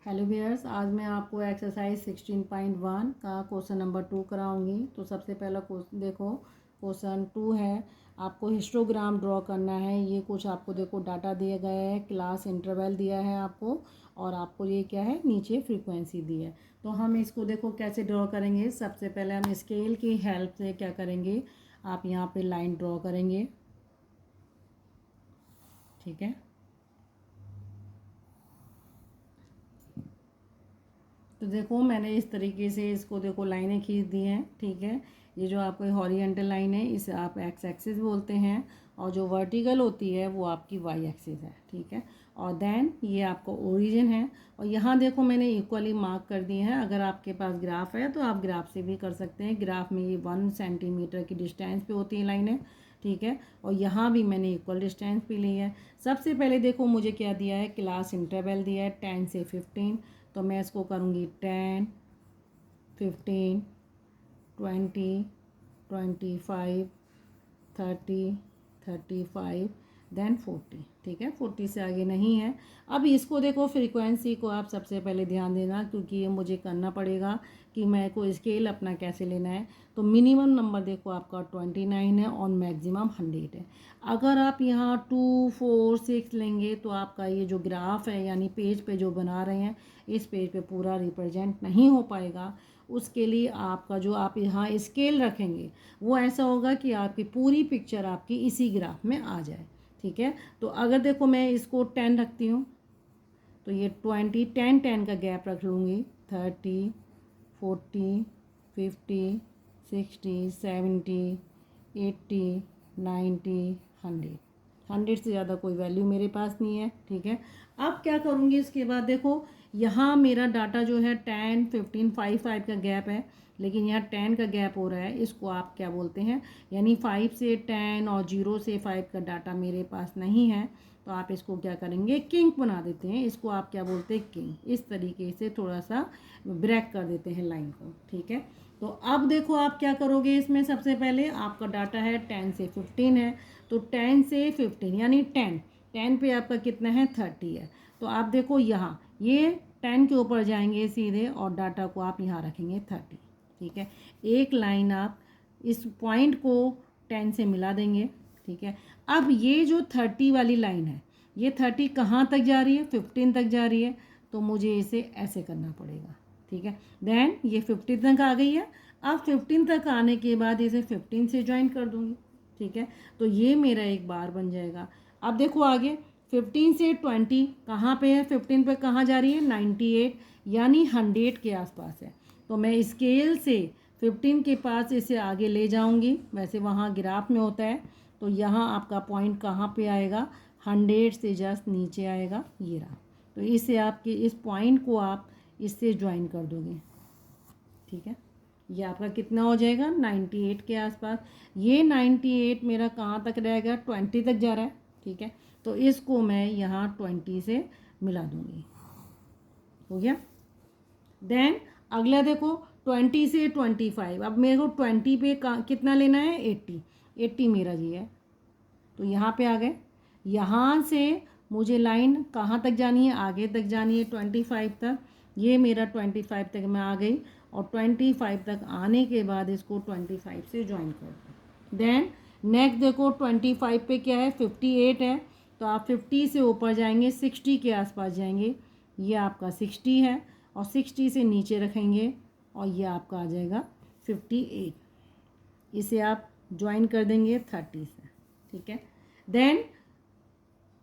Hello भियर्स, आज मैं आपको एक्सरसाइज 16.1 का क्वेश्चन नंबर 2 कराऊंगी। तो सबसे पहला क्वेश्चन देखो, क्वेश्चन 2 है। आपको हिस्टोग्राम ड्रॉ करना है। ये कुछ आपको देखो डाटा दिया गया है, क्लास इंटरवल दिया है आपको, और आपको ये क्या है नीचे फ्रीक्वेंसी दी है। तो हम इसको देखो कैसे ड्रॉ करेंगे। सबसे पहले हम स्केल की हेल्प से क्या करेंगे, आप यहाँ पे लाइन ड्रॉ करेंगे, ठीक है। तो देखो मैंने इस तरीके से इसको देखो लाइनें खींच दी हैं, ठीक है। ये जो आपको हॉरिजॉन्टल लाइन है इसे आप एक्स एक्सिस बोलते हैं, और जो वर्टिकल होती है वो आपकी वाई एक्सिस है, ठीक है। और देन ये आपका ओरिजिन है, और यहाँ देखो मैंने इक्वली मार्क कर दिए हैं। अगर आपके पास ग्राफ है तो आप ग्राफ से भी कर सकते हैं। ग्राफ में ये 1 सेंटीमीटर की डिस्टेंस पे होती है लाइनें, ठीक है। और यहाँ भी मैंने इक्वल डिस्टेंस पे ली है। सबसे पहले देखो मुझे क्या दिया है, क्लास इंटरवल दिया है 10 से 15। तो मैं इसको करूँगी 10, 15, 20, 25, 30, 35, देन 40, ठीक है। 40 से आगे नहीं है। अब इसको देखो फ्रीक्वेंसी को आप सबसे पहले ध्यान देना, क्योंकि ये मुझे करना पड़ेगा कि मैं को स्केल अपना कैसे लेना है। तो मिनिमम नंबर देखो आपका 29 है और मैक्सिमम 100 है। अगर आप यहाँ 2, 4, 6 लेंगे तो आपका ये जो ग्राफ है यानी पेज पे जो बना रहे हैं इस पेज पे पूरा रिप्रेजेंट नहीं हो पाएगा। उसके लिए आपका जो आप यहाँ स्केल रखेंगे वो ऐसा होगा कि आपकी पूरी पिक्चर आपकी इसी ग्राफ में आ जाए, ठीक है। तो अगर देखो मैं इसको 10 रखती हूँ तो ये 20, 10, 10 का गैप रख लूँगी। 30, 40, 50, 60, 70, 80, 90, 100। 100 से ज़्यादा कोई वैल्यू मेरे पास नहीं है, ठीक है। अब क्या करूँगी इसके बाद देखो, यहाँ मेरा डाटा जो है 10, 15, 5, 5 का गैप है, लेकिन यहाँ 10 का गैप हो रहा है। इसको आप क्या बोलते हैं, यानी 5 से 10 और 0 से 5 का डाटा मेरे पास नहीं है। तो आप इसको क्या करेंगे, किंक बना देते हैं। इसको आप क्या बोलते हैं, किंक। इस तरीके से थोड़ा सा ब्रेक कर देते हैं लाइन को, ठीक है। तो अब देखो आप क्या करोगे, इसमें सबसे पहले आपका डाटा है 10 से 15 है। तो 10 से 15 यानी 10 पे आपका कितना है, 30 है। तो आप देखो यहाँ ये 10 के ऊपर जाएंगे सीधे, और डाटा को आप यहाँ रखेंगे 30, ठीक है। एक लाइन आप इस पॉइंट को 10 से मिला देंगे, ठीक है। अब ये जो 30 वाली लाइन है, ये 30 कहाँ तक जा रही है, 15 तक जा रही है। तो मुझे इसे ऐसे करना पड़ेगा, ठीक है। देन ये 50 तक आ गई है। अब 15 तक आने के बाद इसे 15 से ज्वाइन कर दूँगी, ठीक है। तो ये मेरा एक बार बन जाएगा। अब देखो आगे 15 से 20 कहाँ पे है, 15 पे कहाँ जा रही है, 98 यानी 100 के आसपास है। तो मैं स्केल से 15 के पास इसे आगे ले जाऊंगी। वैसे वहाँ ग्राफ में होता है। तो यहाँ आपका पॉइंट कहाँ पे आएगा, 100 से जस्ट नीचे आएगा, ये रहा। तो इससे आपके इस पॉइंट को आप इससे ज्वाइन कर दोगे, ठीक है। ये आपका कितना हो जाएगा, 98 के आसपास। ये 98 मेरा कहाँ तक रहेगा, 20 तक जा रहा है, ठीक है। तो इसको मैं यहाँ 20 से मिला दूँगी, हो गया। देन अगला देखो 20 से 25। अब मेरे को 20 पे कितना लेना है, 80 मेरा जी है। तो यहाँ पे आ गए। यहाँ से मुझे लाइन कहाँ तक जानी है, आगे तक जानी है 25 तक। ये मेरा 25 तक मैं आ गई, और 25 तक आने के बाद इसको 25 से ज्वाइन कर दो। देन नेक्स्ट देखो 25 पे क्या है, 58 है। तो आप 50 से ऊपर जाएंगे, 60 के आसपास जाएंगे। ये आपका 60 है, और 60 से नीचे रखेंगे, और ये आपका आ जाएगा 58। इसे आप ज्वाइन कर देंगे 30 से, ठीक है। देन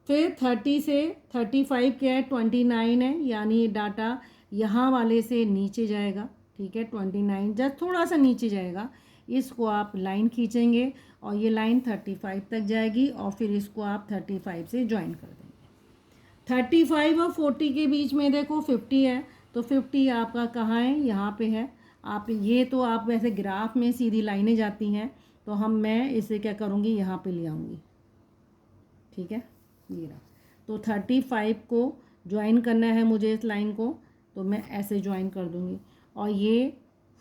फिर 30 से 35 क्या है, 29 है, यानी डाटा यहाँ वाले से नीचे जाएगा, ठीक है। 29 जब थोड़ा सा नीचे जाएगा, इसको आप लाइन खींचेंगे, और ये लाइन 35 तक जाएगी, और फिर इसको आप 35 से ज्वाइन कर देंगे। 35 और 40 के बीच में देखो 50 है। तो 50 आपका कहाँ है, यहाँ पे है। आप ये तो आप वैसे ग्राफ में सीधी लाइनें जाती हैं, तो मैं इसे क्या करूँगी, यहाँ पे ले आऊँगी, ठीक है। ये रहा। तो 35 को ज्वाइन करना है मुझे इस लाइन को, तो मैं ऐसे ज्वाइन कर दूँगी, और ये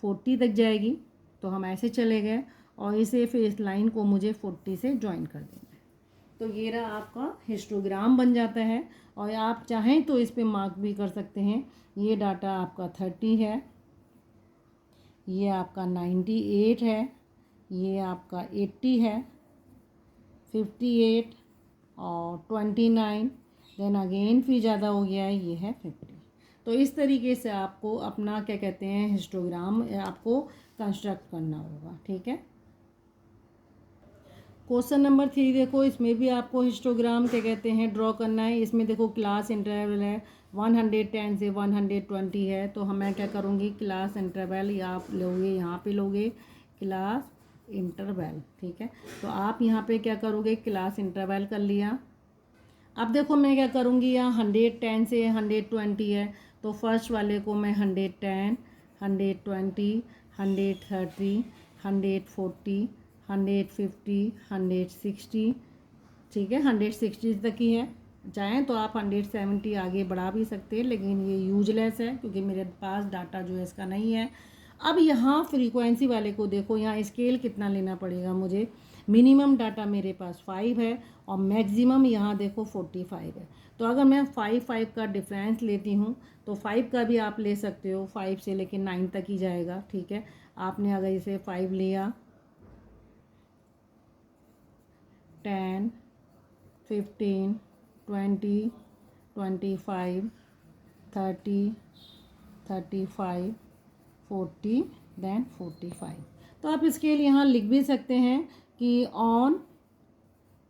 40 तक जाएगी। तो हम ऐसे चले गए, और इसे फिर इस लाइन को मुझे 40 से ज्वाइन कर देंगे, तो ये रहा आपका हिस्टोग्राम बन जाता है। और आप चाहें तो इस पे मार्क भी कर सकते हैं। ये डाटा आपका 30 है, ये आपका 98 है, ये आपका 80 है, 58 और 29, देन अगेन फिर ज़्यादा हो गया है, ये है 50। तो इस तरीके से आपको अपना क्या कहते हैं हिस्टोग्राम आपको कंस्ट्रक्ट करना होगा। ठीक है। क्वेश्चन नंबर 3 देखो, इसमें भी आपको हिस्टोग्राम क्या कहते हैं ड्रॉ करना है। इसमें देखो क्लास इंटरवल है 110 से 120 है। तो मैं क्या करूँगी, क्लास इंटरवल या आप लोगे यहाँ पे लोगे क्लास इंटरवल। ठीक है। तो आप यहाँ पे क्या करोगे, क्लास इंटरवल कर लिया। अब देखो मैं क्या करूँगी, यहाँ 110 से 120 है, तो फर्स्ट वाले को मैं 110, 120, 130, 140, 150, 160, ठीक है 160 तक ही है। चाहें तो आप 170 आगे बढ़ा भी सकते हैं, लेकिन ये यूजलेस है क्योंकि मेरे पास डाटा जो है इसका नहीं है। अब यहाँ फ्रीक्वेंसी वाले को देखो, यहाँ स्केल कितना लेना पड़ेगा मुझे। मिनिमम डाटा मेरे पास 5 है और मैक्सिमम यहाँ देखो 45 है। तो अगर मैं 5 का डिफरेंस लेती हूँ तो 5 का भी आप ले सकते हो, 5 से लेकर 9 तक ही जाएगा। ठीक है। आपने अगर इसे 5 लिया, 10, 15, 20, 25, 30, 35, 40, देन 45। तो आप इसके लिए यहाँ लिख भी सकते हैं कि ऑन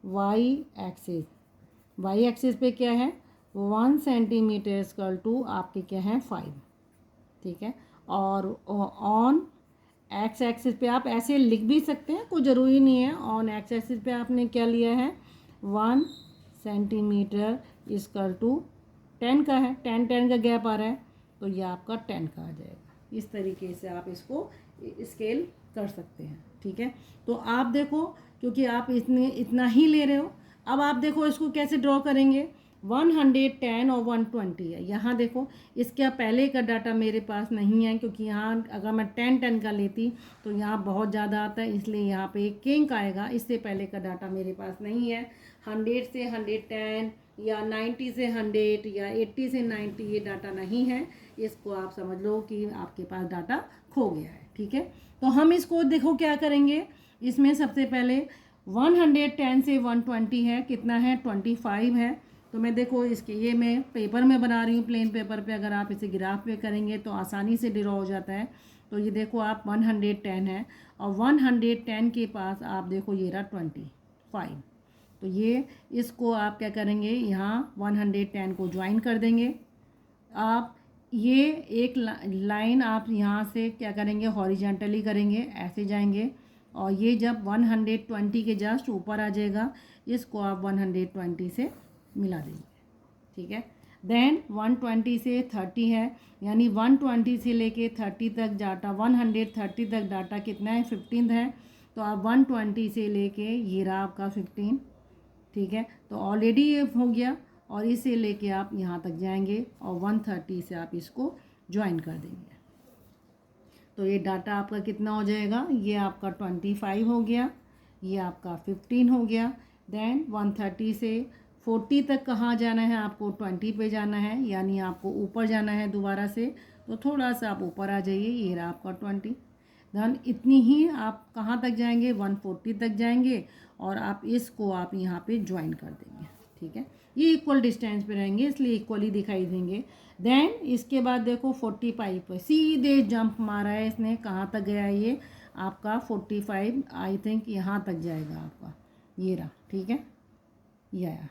वाई एक्सिस पे क्या है 1 सेंटीमीटर इक्वल टू आपके क्या है 5। ठीक है। और ऑन एक्स एक्सिस पे आप ऐसे लिख भी सकते हैं, कोई ज़रूरी नहीं है। ऑन एक्स एक्सिस पे आपने क्या लिया है 1 सेंटीमीटर इक्वल टू 10 का है, 10 का गैप आ रहा है, तो ये आपका 10 का आ जाएगा। इस तरीके से आप इसको स्केल कर सकते हैं। ठीक है। तो आप देखो, क्योंकि आप इतना ही ले रहे हो, अब आप देखो इसको कैसे ड्रॉ करेंगे। 110 और 120 है। यहाँ देखो इसका पहले का डाटा मेरे पास नहीं है, क्योंकि यहाँ अगर मैं 10 का लेती तो यहाँ बहुत ज़्यादा आता है, इसलिए यहाँ पे एक किंक आएगा। इससे पहले का डाटा मेरे पास नहीं है। 100 से 110 या 90 से 100 या 80 से 90 ये डाटा नहीं है। इसको आप समझ लो कि आपके पास डाटा खो गया है। ठीक है। तो हम इसको देखो क्या करेंगे। इसमें सबसे पहले 110 से 120 है, कितना है 25 है। तो मैं देखो इसके ये मैं पेपर में बना रही हूँ, प्लेन पेपर पे। अगर आप इसे ग्राफ पे करेंगे तो आसानी से ड्रॉ हो जाता है। तो ये देखो आप 110 है और 110 के पास आप देखो ये रहा 25। तो ये इसको आप क्या करेंगे, यहाँ 110 को ज्वाइन कर देंगे। आप ये एक लाइन आप यहाँ से क्या करेंगे, हॉरिजेंटली करेंगे, ऐसे जाएंगे और ये जब 120 के जस्ट ऊपर आ जाएगा, इसको आप 120 से मिला देंगे। ठीक है। देन 120 से 30 है, यानी 120 से लेके 30 तक डाटा, 130 तक डाटा कितना है 15 है। तो आप 120 से लेके ये रहा आपका 15। ठीक है। तो ऑलरेडी ये हो गया और इसे लेके आप यहाँ तक जाएंगे और 130 से आप इसको ज्वाइन कर देंगे। तो ये डाटा आपका कितना हो जाएगा, ये आपका 25 हो गया, ये आपका 15 हो गया। देन 130 से 40 तक कहाँ जाना है आपको, 20 पे जाना है, यानी आपको ऊपर जाना है दोबारा से। तो थोड़ा सा आप ऊपर आ जाइए, ये रहा आपका 20। देन इतनी ही आप कहाँ तक जाएंगे, 140 तक जाएंगे और आप इसको आप यहाँ पे ज्वाइन कर देंगे। ठीक है। ये इक्वल डिस्टेंस पे रहेंगे, इसलिए इक्वली दिखाई देंगे। देन इसके बाद देखो 45 पर सीधे जंप मारा है इसने, कहाँ तक गया है ये आपका 45, आई थिंक यहाँ तक जाएगा आपका, ये रहा। ठीक है। ये आया।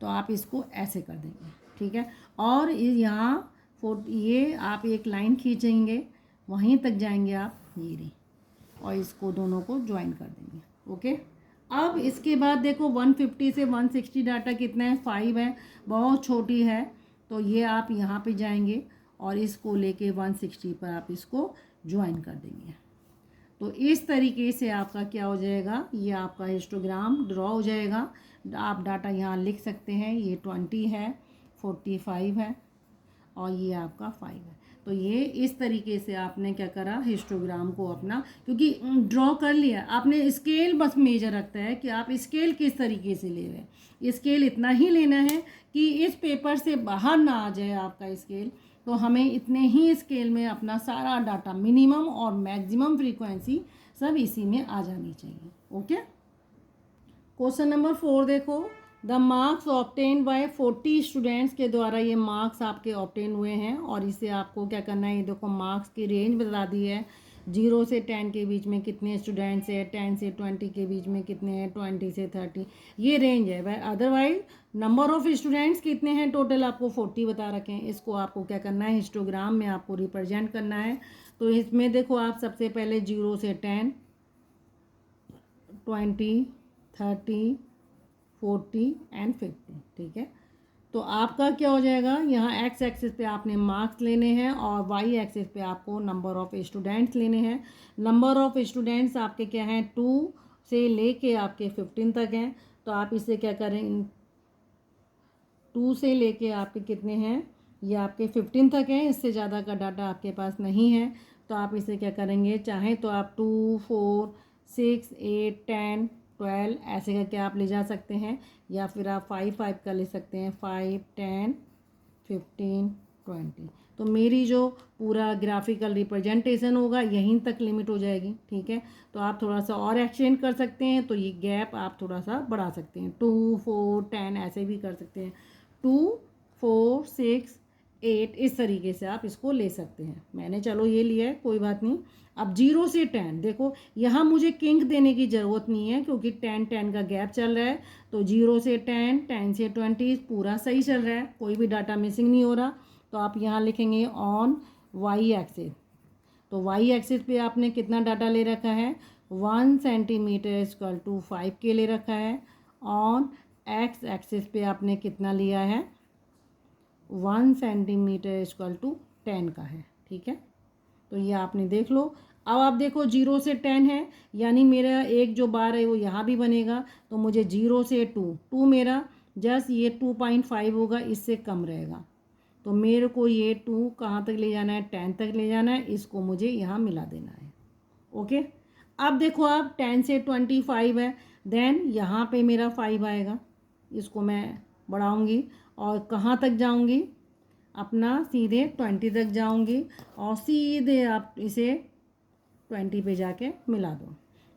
तो आप इसको ऐसे कर देंगे। ठीक है। और यहाँ ये आप एक लाइन खींचेंगे, वहीं तक जाएंगे आप, ये रही, और इसको दोनों को ज्वाइन कर देंगे। ओके। अब इसके बाद देखो 150 से 160 डाटा कितना है 5 है, बहुत छोटी है। तो ये आप यहाँ पे जाएंगे और इसको लेके 160 पर आप इसको ज्वाइन कर देंगे। तो इस तरीके से आपका क्या हो जाएगा, ये आपका हिस्टोग्राम ड्रॉ हो जाएगा। आप डाटा यहाँ लिख सकते हैं, ये 20 है, 45 है। और ये आपका 5 है। तो ये इस तरीके से आपने क्या करा, हिस्टोग्राम को अपना, क्योंकि ड्रॉ कर लिया आपने, स्केल बस मेजर रखता है कि आप स्केल किस तरीके से ले रहे हैं। स्केल इतना ही लेना है कि इस पेपर से बाहर ना आ जाए आपका स्केल। तो हमें इतने ही स्केल में अपना सारा डाटा, मिनिमम और मैक्सिमम फ्रीक्वेंसी सब इसी में आ जानी चाहिए। ओके, क्वेश्चन नंबर 4 देखो, the marks obtain bye 40 students के द्वारा ये मार्क्स आपके ऑब्टेन हुए हैं। और इसे आपको क्या करना है, ये देखो मार्क्स की रेंज बता दी है, 0 से 10 के बीच में कितने स्टूडेंट्स हैं, 10 से 20 के बीच में कितने हैं, 20 से 30, ये रेंज है। अदरवाइज नंबर ऑफ स्टूडेंट्स कितने हैं टोटल, आपको 40 बता रखे हैं। इसको आपको क्या करना है, हिस्टोग्राम में आपको रिप्रेजेंट करना है। तो इसमें देखो आप सबसे पहले 0 से 10, 20, 30, 40 एंड 50, ठीक है। तो आपका क्या हो जाएगा, यहाँ एक्स एक्सिस पे आपने मार्क्स लेने हैं और वाई एक्सिस पे आपको नंबर ऑफ़ स्टूडेंट्स लेने हैं। नंबर ऑफ़ स्टूडेंट्स आपके क्या हैं, 2 से लेके आपके 15 तक हैं। तो आप इसे क्या करें, 2 से लेके आपके कितने हैं, ये आपके 15 तक हैं, इससे ज़्यादा का डाटा आपके पास नहीं है। तो आप इसे क्या करेंगे, चाहे तो आप 2, 4, 6, 8, 10, 12 ऐसे करके आप ले जा सकते हैं, या फिर आप 5 का ले सकते हैं, 5, 10, 15, 20। तो मेरी जो पूरा ग्राफिकल रिप्रेजेंटेशन होगा यहीं तक लिमिट हो जाएगी, ठीक है। तो आप थोड़ा सा और एक्सटेंड कर सकते हैं, तो ये गैप आप थोड़ा सा बढ़ा सकते हैं, 2, 4, 10 ऐसे भी कर सकते हैं, 2, 4, 6, 8 इस तरीके से आप इसको ले सकते हैं। मैंने चलो ये लिया है, कोई बात नहीं। अब 0 से 10 देखो, यहाँ मुझे किंक देने की ज़रूरत नहीं है क्योंकि 10 का गैप चल रहा है। तो 0 से 10, 10 से 20 पूरा सही चल रहा है, कोई भी डाटा मिसिंग नहीं हो रहा। तो आप यहाँ लिखेंगे ऑन वाई एक्सिस। तो वाई एक्सिस पे आपने कितना डाटा ले रखा है, 1 सेंटीमीटर इक्वल टू 5 के ले रखा है। ऑन एक्स एक्सिस पे आपने कितना लिया है, 1 सेंटीमीटर इक्वल टू 10 का है, ठीक है। तो ये आपने देख लो। अब आप देखो 0 से 10 है, यानी मेरा एक जो बार है वो यहाँ भी बनेगा। तो मुझे 0 से 2 मेरा जस्ट ये 2.5 होगा, इससे कम रहेगा। तो मेरे को ये 2 कहाँ तक ले जाना है, 10 तक ले जाना है, इसको मुझे यहाँ मिला देना है। ओके, अब देखो आप 10 से 25 है, देन यहाँ पे मेरा 5 आएगा, इसको मैं बढ़ाऊँगी और कहाँ तक जाऊँगी, अपना सीधे 20 तक जाऊँगी और सीधे आप इसे 20 पे जाके मिला दो।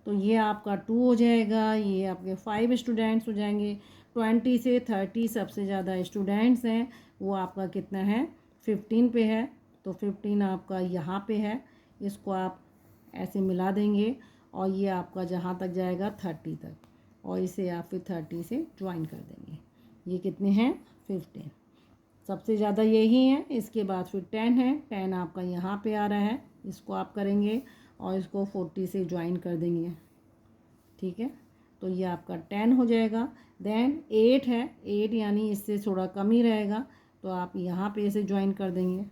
तो ये आपका 2 हो जाएगा, ये आपके 5 स्टूडेंट्स हो जाएंगे। 20 से 30 सबसे ज़्यादा स्टूडेंट्स हैं, वो आपका कितना है, 15 पे है। तो 15 आपका यहाँ पे है, इसको आप ऐसे मिला देंगे और ये आपका जहाँ तक जाएगा 30 तक, और इसे आप फिर 30 से ज्वाइन कर देंगे। ये कितने हैं, 15 सबसे ज़्यादा यही है। इसके बाद फिर 10 है, 10 आपका यहाँ पे आ रहा है, इसको आप करेंगे और इसको 40 से ज्वाइन कर देंगे, ठीक है। तो ये आपका 10 हो जाएगा। देन 8 है, 8 यानी इससे थोड़ा कम ही रहेगा, तो आप यहाँ पे इसे ज्वाइन कर देंगे।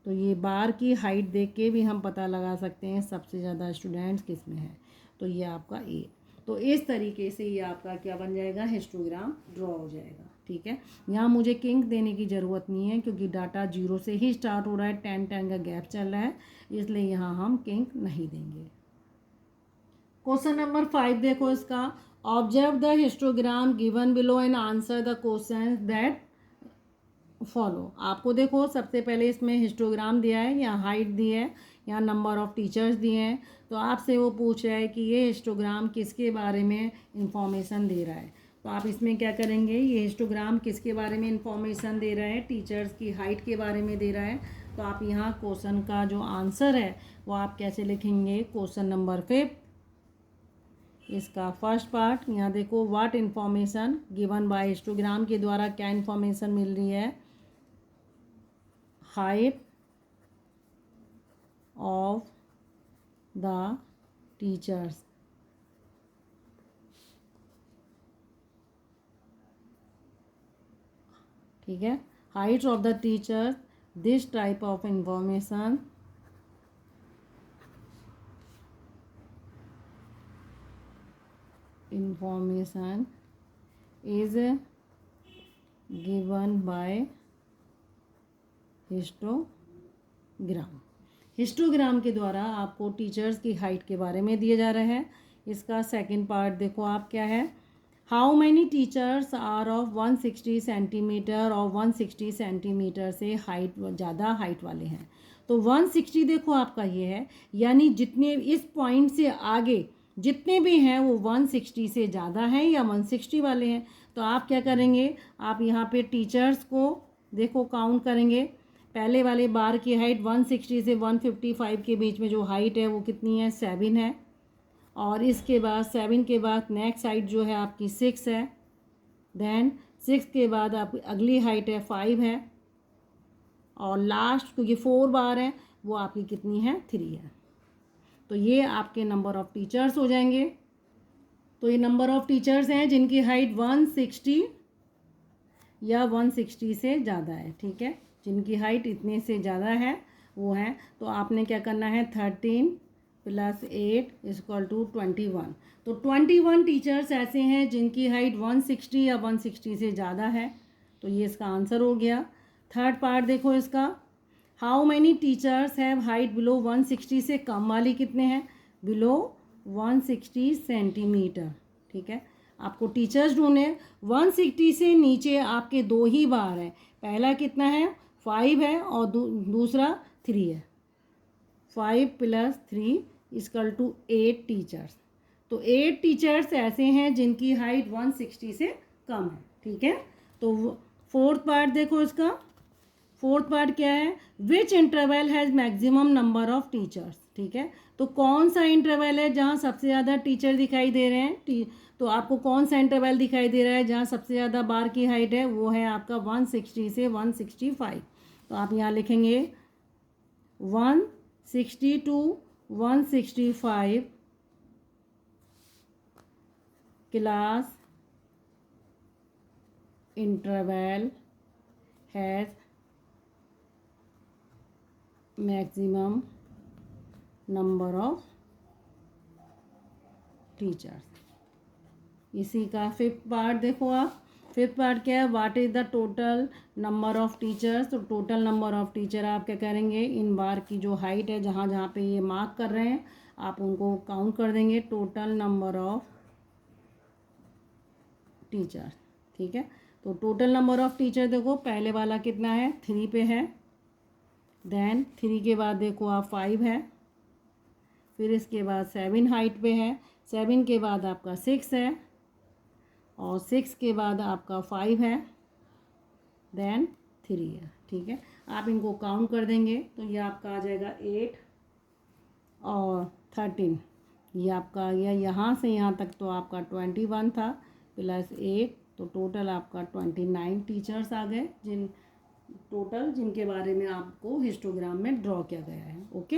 तो ये बार की हाइट देख के भी हम पता लगा सकते हैं सबसे ज़्यादा स्टूडेंट्स किस में है। तो ये आपका 8। तो इस तरीके से ये आपका क्या बन जाएगा, हिस्टोग्राम ड्रॉ हो जाएगा, ठीक है। यहाँ मुझे किंक देने की ज़रूरत नहीं है क्योंकि डाटा 0 से ही स्टार्ट हो रहा है, 10 का गैप चल रहा है, इसलिए यहाँ हम किंक नहीं देंगे। क्वेश्चन नंबर 5 देखो इसका, observe the histogram given below and answer the question that follow. आपको देखो सबसे पहले इसमें हिस्टोग्राम दिया है, यहाँ हाइट दी है, यहाँ नंबर ऑफ़ टीचर्स दिए हैं। तो आपसे वो पूछ रहा है कि ये हिस्टोग्राम किसके बारे में इंफॉर्मेशन दे रहा है। तो आप इसमें क्या करेंगे, ये हिस्टोग्राम किसके बारे में इंफॉर्मेशन दे रहा है, टीचर्स की हाइट के बारे में दे रहा है। तो आप यहाँ क्वेश्चन का जो आंसर है वो आप कैसे लिखेंगे, क्वेश्चन नंबर 5 इसका फर्स्ट पार्ट, यहाँ देखो what information given by histogram के द्वारा क्या इन्फॉर्मेशन मिल रही है, हाइट ऑफ द टीचर्स, ठीक है, height of the teachers, this type of information is given by histogram. Histogram के द्वारा आपको टीचर्स की हाइट के बारे में दिया जा रहा है। इसका सेकंड पार्ट देखो आप क्या है, how many teachers are of 160 centimetre और 160 सेंटीमीटर से हाइट ज़्यादा हाइट वाले हैं। तो 160 देखो आपका ये है, यानी जितने इस पॉइंट से आगे जितने भी हैं वो 160 से ज़्यादा हैं या 160 वाले हैं। तो आप क्या करेंगे, आप यहाँ पे टीचर्स को देखो काउंट करेंगे। पहले वाले बार की हाइट 160 से 155 के बीच में जो हाइट है वो कितनी है, 7 है। और इसके बाद 7 के बाद नेक्स्ट हाइट जो है आपकी 6 है। देन 6 के बाद आपकी अगली हाइट है 5 है। और लास्ट क्योंकि 4 बार है वो आपकी कितनी है, 3 है। तो ये आपके नंबर ऑफ़ टीचर्स हो जाएंगे। तो ये नंबर ऑफ़ टीचर्स हैं जिनकी हाइट 160 या 160 से ज़्यादा है, ठीक है। जिनकी हाइट इतने से ज़्यादा है वो हैं। तो आपने क्या करना है, 13 + 8 = 21। तो 21 टीचर्स ऐसे हैं जिनकी हाइट 160 या 160 से ज़्यादा है। तो ये इसका आंसर हो गया। थर्ड पार्ट देखो इसका, how many teachers have height below 160 से कम वाली कितने हैं, बिलो 160 सेंटीमीटर, ठीक है। आपको टीचर्स ढूंढने, 160 से नीचे आपके 2 ही बार हैं। पहला कितना है, 5 है और दूसरा 3 है। 5 + 3 = 8 टीचर्स। तो 8 टीचर्स ऐसे हैं जिनकी हाइट 160 से कम है, ठीक है। तो फोर्थ पार्ट देखो इसका, फोर्थ पार्ट क्या है, which interval has maximum number of teachers, ठीक है। तो कौन सा इंटरवल है जहाँ सबसे ज़्यादा टीचर दिखाई दे रहे हैं। तो आपको कौन सा इंटरवल दिखाई दे रहा है जहाँ सबसे ज़्यादा बार की हाइट है, वो है आपका 160 से 165। तो आप यहाँ लिखेंगे 160 to 165 class interval has maximum number of teachers. इसी का फिफ्थ पार्ट देखो आप, फिफ्थ पार्ट क्या है, what is the total number of teachers. तो टोटल नंबर ऑफ टीचर आप क्या करेंगे, इन बार की जो हाइट है जहाँ जहाँ पे ये मार्क कर रहे हैं आप उनको काउंट कर देंगे, टोटल नंबर ऑफ टीचर, ठीक है। तो टोटल नंबर ऑफ टीचर देखो पहले वाला कितना है, 3 पे है। देन 3 के बाद देखो आप 5 है। फिर इसके बाद 7 हाइट पे है। 7 के बाद आपका 6 है और 6 के बाद आपका 5 है। देन 3 है, ठीक है। आप इनको काउंट कर देंगे तो ये आपका आ जाएगा 8 और 13। ये आपका आ गया यहाँ से यहाँ तक, तो आपका 21 था + 8, तो टोटल आपका 29 टीचर्स आ गए जिनके बारे में आपको हिस्टोग्राम में ड्रॉ किया गया है, ओके।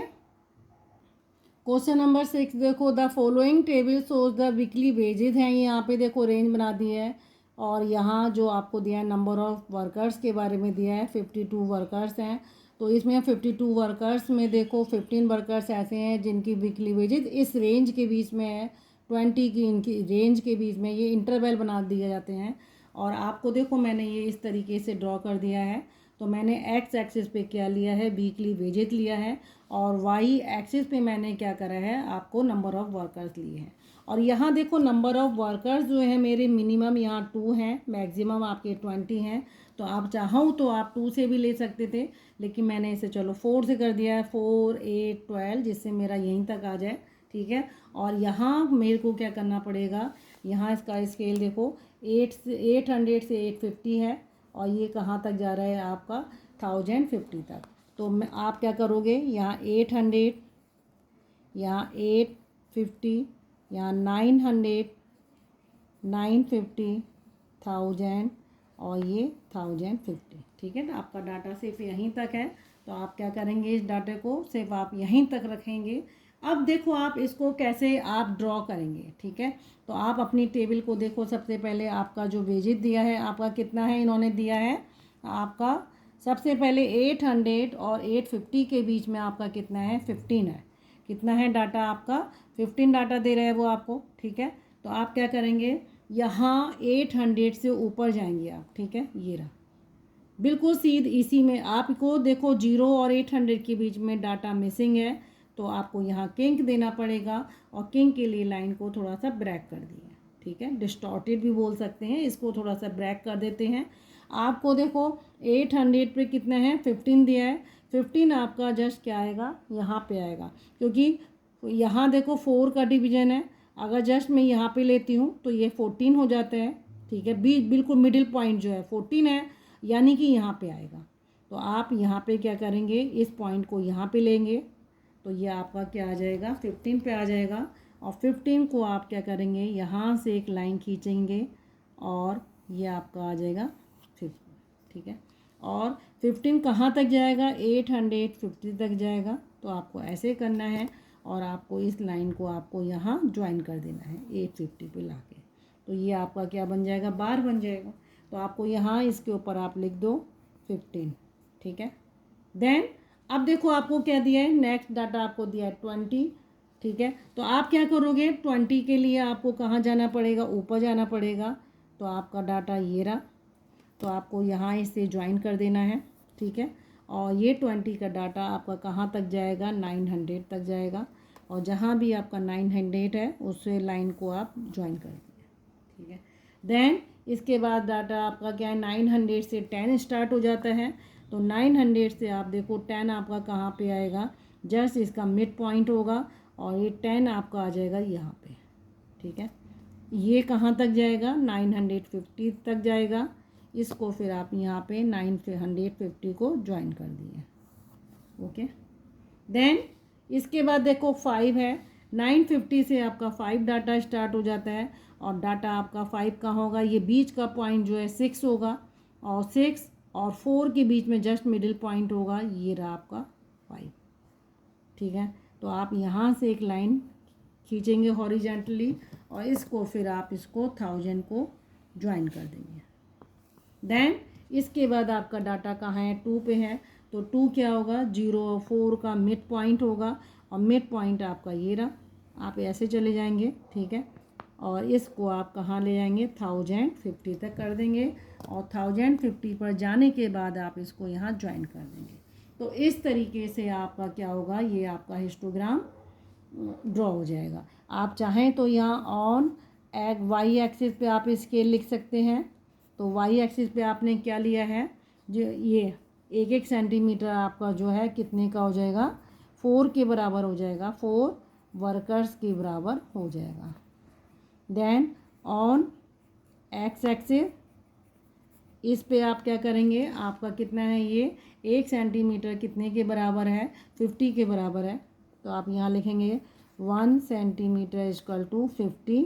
क्वेश्चन नंबर 6 देखो, the following table shows the weekly wages हैं। यहाँ पे देखो रेंज बना दी है और यहाँ जो आपको दिया है नंबर ऑफ़ वर्कर्स के बारे में दिया है, 52 वर्कर्स हैं। तो इसमें 52 वर्कर्स में देखो 15 वर्कर्स ऐसे हैं जिनकी वीकली वेजेज इस रेंज के बीच में है, 20 की इनकी रेंज के बीच में। ये इंटरवल बना दिए जाते हैं और आपको देखो मैंने ये इस तरीके से ड्रॉ कर दिया है। तो मैंने एक्स एक्सिस पे क्या लिया है, वीकली वेजेज लिया है, और वाई एक्सिस पे मैंने क्या करा है, आपको नंबर ऑफ़ वर्कर्स लिए हैं। और यहाँ देखो नंबर ऑफ़ वर्कर्स जो है मेरे मिनिमम यहाँ 2 हैं, मैक्सिमम आपके 20 हैं। तो आप चाहो तो आप 2 से भी ले सकते थे, लेकिन मैंने इसे चलो 4 से कर दिया है, 4, 8, 12, जिससे मेरा यहीं तक आ जाए, ठीक है। और यहाँ मेरे को क्या करना पड़ेगा, यहाँ इसका स्केल देखो 800 से 850 है और ये कहाँ तक जा रहा है आपका 1050 तक। तो मैं आप क्या करोगे, यहाँ 800, यहाँ 850, यहाँ 900, 950, 1000 और ये 1050, ठीक है। तो आपका डाटा सिर्फ यहीं तक है। तो आप क्या करेंगे, इस डाटे को सिर्फ आप यहीं तक रखेंगे। अब देखो आप इसको कैसे आप ड्रॉ करेंगे, ठीक है। तो आप अपनी टेबल को देखो, सबसे पहले आपका जो वेजेज दिया है आपका कितना है, इन्होंने दिया है आपका सबसे पहले 800 और 850 के बीच में आपका कितना है, 15 है। कितना है डाटा आपका, 15 डाटा दे रहे हैं वो आपको, ठीक है। तो आप क्या करेंगे, यहाँ 800 से ऊपर जाएंगे आप, ठीक है। ये रहा बिल्कुल सीध इसी में आपको देखो 0 और 800 के बीच में डाटा मिसिंग है, तो आपको यहाँ किंक देना पड़ेगा और किंक के लिए लाइन को थोड़ा सा ब्रैक कर दिया, ठीक है, डिस्टॉर्टेड भी बोल सकते हैं इसको, थोड़ा सा ब्रैक कर देते हैं। आपको देखो 800 पे कितना है 15 दिया है, 15 आपका जस्ट क्या आएगा यहाँ पे आएगा, क्योंकि यहाँ देखो 4 का डिवीजन है, अगर जस्ट मैं यहाँ पे लेती हूँ तो ये 14 हो जाता है, ठीक है, बिल्कुल मिडिल पॉइंट जो है 14 है, यानी कि यहाँ पे आएगा। तो आप यहाँ पे क्या करेंगे, इस पॉइंट को यहाँ पे लेंगे तो ये आपका क्या आ जाएगा 15 पे आ जाएगा, और 15 को आप क्या करेंगे यहाँ से एक लाइन खींचेंगे और ये आपका आ जाएगा 50, ठीक है, और 15 कहाँ तक जाएगा 850 तक जाएगा। तो आपको ऐसे करना है और आपको इस लाइन को आपको यहाँ ज्वाइन कर देना है 850 पे लाके, तो ये आपका क्या बन जाएगा बार बन जाएगा। तो आपको यहाँ इसके ऊपर आप लिख दो 15, ठीक है। देन अब देखो आपको क्या दिया है, नेक्स्ट डाटा आपको दिया है 20, ठीक है। तो आप क्या करोगे 20 के लिए आपको कहाँ जाना पड़ेगा, ऊपर जाना पड़ेगा। तो आपका डाटा ये रहा, तो आपको यहाँ इसे ज्वाइन कर देना है, ठीक है। और ये 20 का डाटा आपका कहाँ तक जाएगा 900 तक जाएगा, और जहाँ भी आपका 900 है उससे लाइन को आप ज्वाइन कर दीजिए, ठीक है। देन इसके बाद डाटा आपका क्या है 900 से 10 स्टार्ट हो जाता है, तो 900 से आप देखो 10 आपका कहाँ पे आएगा, जस्ट इसका मिड पॉइंट होगा और ये 10 आपका आ जाएगा यहाँ पे, ठीक है। ये कहाँ तक जाएगा 950 तक जाएगा, इसको फिर आप यहाँ पे 950 को ज्वाइन कर दिए, ओके। देन इसके बाद देखो 5 है, 950 से आपका 5 डाटा स्टार्ट हो जाता है, और डाटा आपका 5 का होगा, ये बीच का पॉइंट जो है 6 होगा, और 6 और 4 के बीच में जस्ट मिडिल पॉइंट होगा, ये रहा आपका 5, ठीक है। तो आप यहाँ से एक लाइन खींचेंगे हॉरिजेंटली और इसको फिर आप इसको 1000 को ज्वाइन कर देंगे। देन इसके बाद आपका डाटा कहाँ है 2 पे है, तो 2 क्या होगा 0 और 4 का मिड पॉइंट होगा, और मिड पॉइंट आपका ये रहा, आप ऐसे चले जाएंगे, ठीक है, और इसको आप कहाँ ले जाएंगे 1050 तक कर देंगे, और 1050 पर जाने के बाद आप इसको यहाँ ज्वाइन कर देंगे। तो इस तरीके से आपका क्या होगा, ये आपका हिस्टोग्राम ड्रॉ हो जाएगा। आप चाहें तो यहाँ ऑन वाई एक्सिस पे आप स्केल लिख सकते हैं, तो वाई एक्सिस पे आपने क्या लिया है, जो ये 1-1 सेंटीमीटर आपका जो है कितने का हो जाएगा 4 के बराबर हो जाएगा, 4 वर्कर्स के बराबर हो जाएगा। देन ऑन एक्स एक्सिस इस पे आप क्या करेंगे, आपका कितना है ये 1 सेंटीमीटर कितने के बराबर है 50 के बराबर है, तो आप यहाँ लिखेंगे 1 सेंटीमीटर इक्वल टू 50,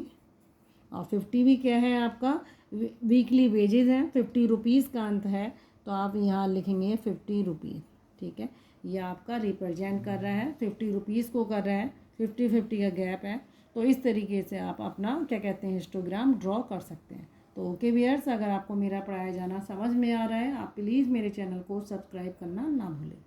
और 50 भी क्या है आपका वीकली वेजेस हैं, 50 रुपीज़ का अंत है, तो आप यहाँ लिखेंगे 50 रुपीज़, ठीक है। ये आपका रिप्रेजेंट कर रहा है 50 रुपीज़ को कर रहा है, 50-50 का गैप है। तो इस तरीके से आप अपना क्या कहते हैं हिस्टोग्राम ड्रॉ कर सकते हैं। तो ओके व्यूअर्स, अगर आपको मेरा पढ़ाया जाना समझ में आ रहा है, आप प्लीज़ मेरे चैनल को सब्सक्राइब करना ना भूलें।